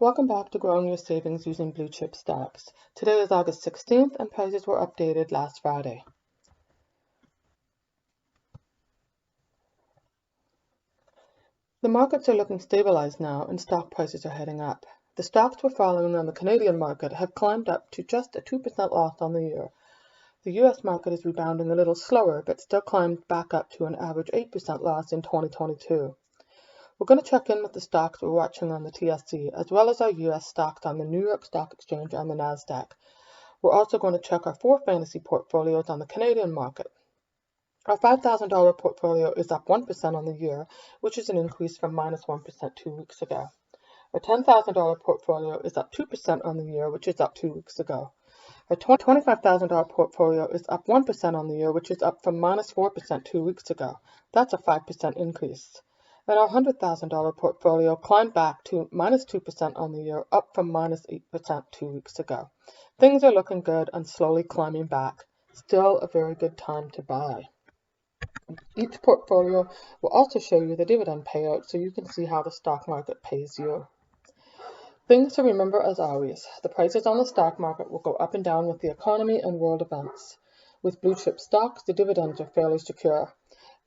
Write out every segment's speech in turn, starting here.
Welcome back to Growing Your Savings Using Blue Chip Stocks. Today is August 16th and prices were updated last Friday. The markets are looking stabilized now and stock prices are heading up. The stocks we're following on the Canadian market have climbed up to just a 2% loss on the year. The US market is rebounding a little slower but still climbed back up to an average 8% loss in 2022. We're going to check in with the stocks we're watching on the TSC, as well as our US stocks on the New York Stock Exchange and the NASDAQ. We're also going to check our 4 fantasy portfolios on the Canadian market. Our $5,000 portfolio is up 1% on the year, which is an increase from minus 1% 2 weeks ago. Our $10,000 portfolio is up 2% on the year, which is up 2 weeks ago. Our $25,000 portfolio is up 1% on the year, which is up from minus 4% 2 weeks ago. That's a 5% increase. And our $100,000 portfolio climbed back to minus 2% on the year, up from minus 8% 2 weeks ago. Things are looking good and slowly climbing back. Still a very good time to buy. Each portfolio will also show you the dividend payout so you can see how the stock market pays you. Things to remember as always, the prices on the stock market will go up and down with the economy and world events. With blue chip stocks, the dividends are fairly secure.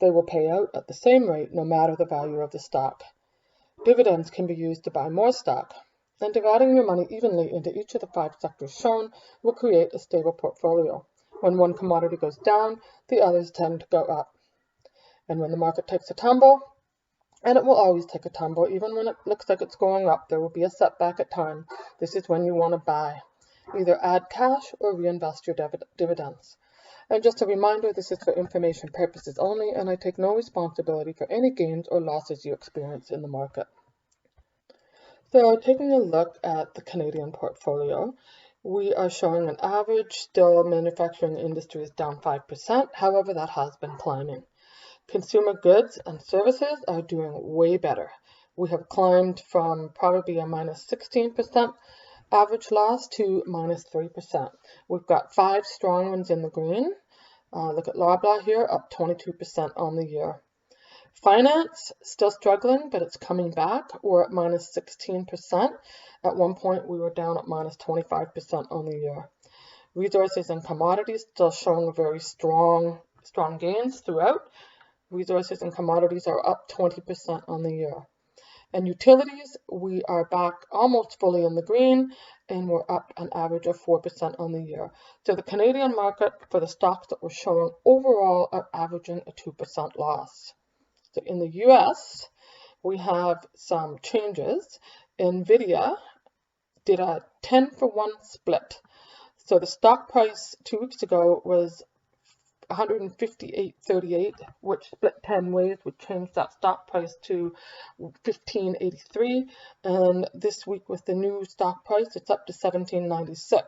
They will pay out at the same rate no matter the value of the stock. Dividends can be used to buy more stock, and dividing your money evenly into each of the 5 sectors shown will create a stable portfolio. When one commodity goes down, the others tend to go up. And when the market takes a tumble, and it will always take a tumble, even when it looks like it's going up, there will be a setback at times. This is when you want to buy. Either add cash or reinvest your dividends. And just a reminder, this is for information purposes only, and I take no responsibility for any gains or losses you experience in the market. So taking a look at the Canadian portfolio, we are showing an average. Still, manufacturing industry is down 5%. However, that has been climbing. Consumer goods and services are doing way better. We have climbed from probably a minus 16% average loss to minus 3%. We've got 5 strong ones in the green. Look at Loblaw here, up 22% on the year. Finance, still struggling, but it's coming back. We're at minus 16%. At one point, we were down at minus 25% on the year. Resources and commodities still showing very strong gains throughout. Resources and commodities are up 20% on the year. And utilities, we are back almost fully in the green, and we're up an average of 4% on the year. So the Canadian market, for the stocks that we're showing overall, are averaging a 2% loss. So in the US, we have some changes. NVIDIA did a 10-for-1 split. So the stock price 2 weeks ago was $158.38, which split 10 ways, which changed that stock price to $15.83. And this week with the new stock price, it's up to $17.96.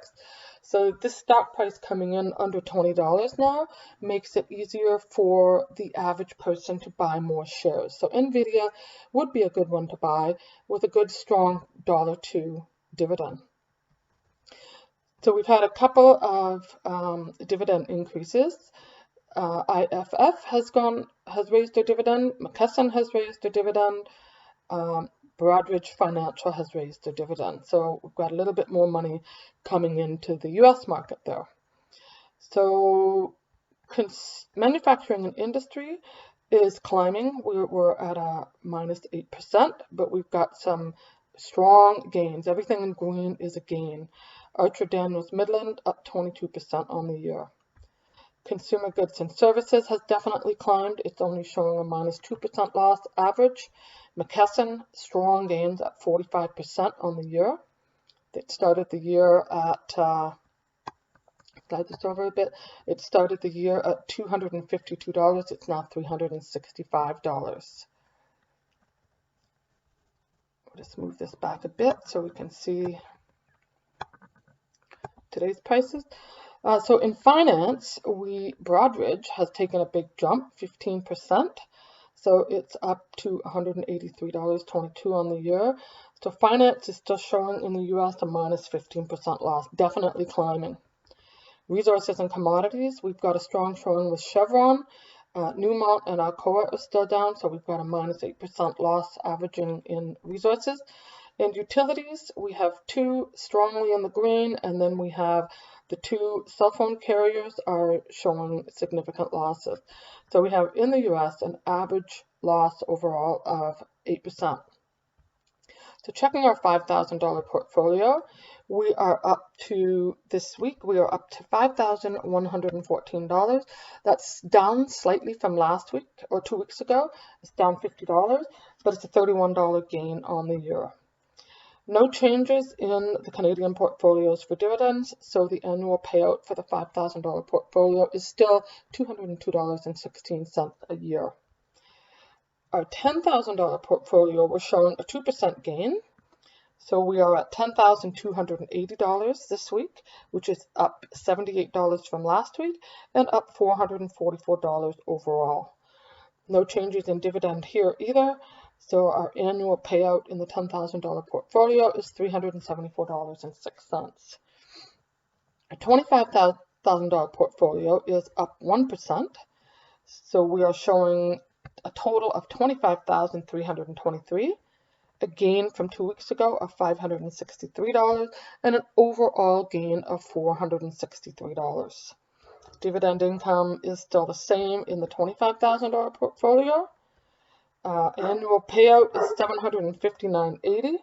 So this stock price coming in under $20 now makes it easier for the average person to buy more shares. So NVIDIA would be a good one to buy with a good strong $1.02 dividend. So we've had a couple of dividend increases. IFF has raised their dividend. McKesson has raised their dividend. Broadridge Financial has raised their dividend. So we've got a little bit more money coming into the US market there. So manufacturing and industry is climbing. We're at a minus 8%, but we've got some strong gains. Everything in green is a gain. Archer Daniels Midland up 22% on the year. Consumer goods and services has definitely climbed. It's only showing a minus 2% loss average. McKesson, strong gains at 45% on the year. It started the year at, slide this over a bit. It started the year at $252. It's now $365. We'll just move this back a bit so we can see today's prices. So in finance, Broadridge has taken a big jump, 15%. So it's up to $183.22 on the year. So finance is still showing in the US a minus 15% loss, definitely climbing. Resources and commodities, we've got a strong showing with Chevron. Newmont and Alcoa are still down, so we've got a minus 8% loss averaging in resources. In utilities, we have 2 strongly in the green, and then we have the 2 cell phone carriers are showing significant losses. So we have in the US an average loss overall of 8%. So checking our $5,000 portfolio, we are up to, this week, we are up to $5,114. That's down slightly from last week or 2 weeks ago. It's down $50, but it's a $31 gain on the year. No changes in the Canadian portfolios for dividends, so the annual payout for the $5,000 portfolio is still $202.16 a year. Our $10,000 portfolio, we're showing a 2% gain. So we are at $10,280 this week, which is up $78 from last week and up $444 overall. No changes in dividend here either. So our annual payout in the $10,000 portfolio is $374.06. Our $25,000 portfolio is up 1%. So we are showing a total of $25,323, a gain from 2 weeks ago of $563, and an overall gain of $463. Dividend income is still the same in the $25,000 portfolio. Annual payout is $759.80.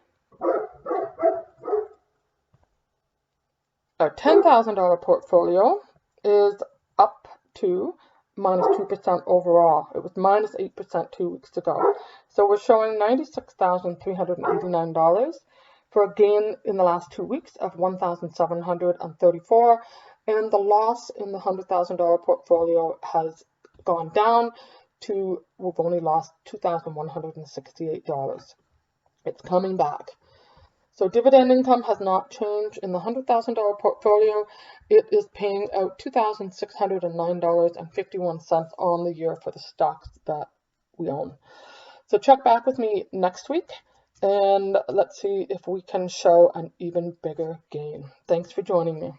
Our $10,000 portfolio is up to minus 2% overall. It was minus 8% 2 weeks ago. So we're showing $96,389 for a gain in the last 2 weeks of $1,734. And the loss in the $100,000 portfolio has gone down to, we've only lost $2,168. It's coming back. So dividend income has not changed in the $100,000 portfolio. It is paying out $2,609.51 on the year for the stocks that we own. So check back with me next week and let's see if we can show an even bigger gain. Thanks for joining me.